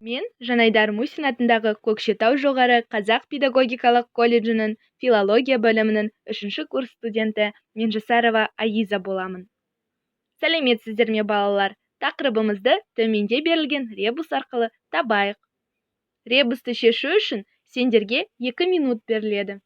Мен Жанайдар Мусин атындағы Көкшетау жоғары қазақ педагогикалық колледжінің филология бөлімінің 3 курс студенті Менжасарова Аиза боламын. Сәлеметсіздер ме, балалар? Тақырыбымызды төменде берілген ребус арқылы табайық. Ребусты шешу үшін сендерге 2 минут беріледі.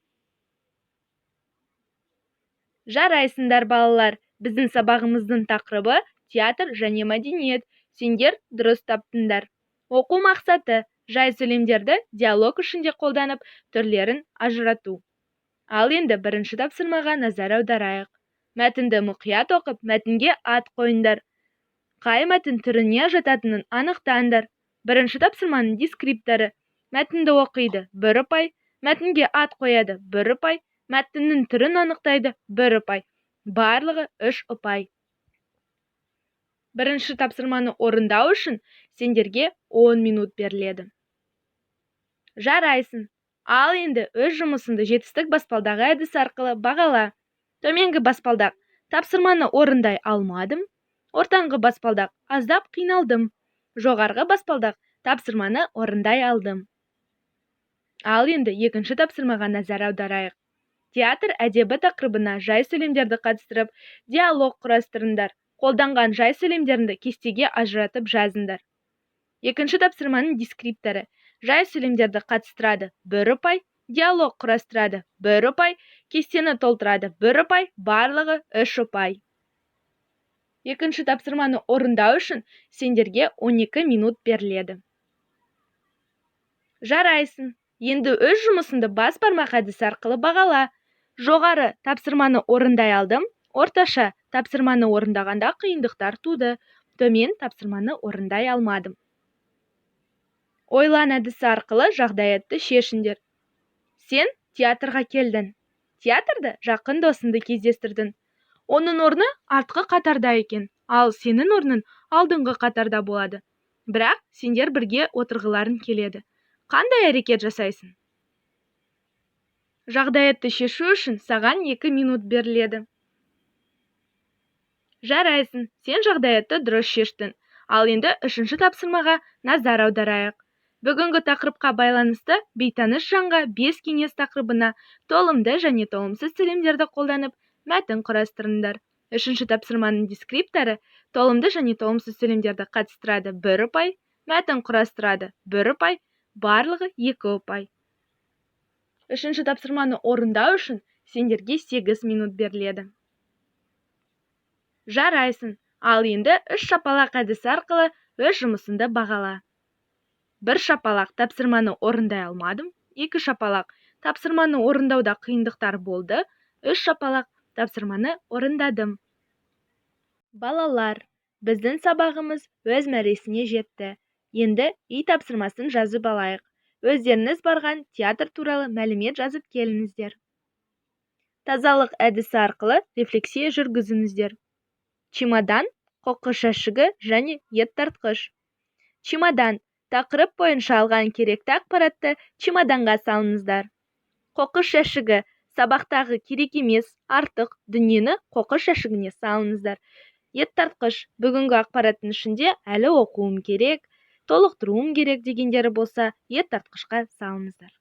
Жарайсыңдар, балалар. Біздің сабағымыздың тақырыбы театр және мәдениет. Сендер дұрыс таптыңдар. Оқу мақсаты жай сөйлемдерді диалог ішінде қолданып, түрлерін ажырату. Ал енді бірінші тапсырмаға назар аударайық. Мәтінді мұқият оқып, мәтінге ат қойыңдар. Қай мәтін түріне жататынын анықтаңдар. Бірінші тапсырманың дескрипторы. Мәтінді оқиды, 1 ұпай, мәтінге ат қояды, 1 ұпай, мәтіннің түрін анықтайды, 1 ұпай. Барлығы 3 ұпай. Бірінші тапсырманы орындау үшін сендерге 10 минут беріледі. Жарайсың. Ал енді өз жұмысыңды жетістік баспалдағы әдісі арқылы бағала. Төменгі баспалдақ: тапсырманы орындай алмадым. Ортаңғы баспалдақ: аздап қиналдым. Жоғарғы баспалдақ: тапсырманы орындай алдым. Ал енді екінші тапсырмаға назар аударайық. Театр әдебі тақырыбына жай сөйлемдерді қатыстырып, диалог құрастырыңдар. Қолданған жай сөйлемдерді кестеге ажыратып жазыңдар. Екінші тапсырманың дескрипторы: жай сөйлемдерді қатыстырады, 1 ұпай, диалог құрастырады, 1 ұпай, кестені толтырады, 1 ұпай, барлығы 3 ұпай. Екінші тапсырманы орындау үшін сендерге 12 минут беріледі. Жарайсың. Енді өз жұмысыңды бас бармақ әдісі арқылы бағала. Жоғары: тапсырманы орындай алдым. Орташа: тапсырманы орындағанда қиындықтар туды. Төмен: тапсырманы орындай алмадым. Ойлан әдісі арқылы жағдаятты шешіңдер. Сен театрға келдің. Театрда жақын досыңды кездестірдің. Оның орны артқы қатарда екен, ал сенің орның алдыңғы қатарда болады. Бірақ сендер бірге отырғыларың келеді. Қандай әрекет жасайсың? Жағдаятты шешу үшін саған 2 минут беріледі. Жарайсың. Сен жағдаятты дұрыс шештің. Ал енді 3-ші тапсырмаға назар аударайық. Бүгінгі тақырыпқа байланысты бейтаныс жанға 5 кеңес тақырыбына толымды және толымсыз сөйлемдерді қолданып, мәтін құрастырыңдар. 3-ші тапсырманың дескрипторы: толымды және толымсыз сөйлемдерді қатыстырады, 1 ұпай, мәтін құрастырады, 1 ұпай, барлығы 2 ұпай. 3-ші тапсырманы орындау үшін сендерге 8 минут беріледі. Жарайсың. Ал енді 3 шапалақ әдісі арқылы өз жұмысыңды бағала. 1 шапалақ: тапсырманы орындай алмадым. 2 шапалақ: тапсырманы орындауда қиындықтар болды. 3 шапалақ: тапсырманы орындадым. Балалар, біздің сабағымыз өз мәресіне жетті. Енді үй тапсырмасын жазып алайық. Өздеріңіз барған театр туралы мәлімет жазып келіңіздер. Тазалық әдісі арқылы рефлексия жүргізіңіздер. Чемодан, қоқыс жәшігі және ет тартқыш. Чемодан: тақырып бойынша алған керекті ақпаратты чемоданға салыңыздар. Қоқыс жәшігі: сабақтағы керек емес, артық дүниені қоқыс жәшігіне салыңыздар. Ет тартқыш: бүгінгі ақпараттың ішінде әлі оқуым керек, толықтыруым керек дегендері болса, ет тартқышқа салыңыздар.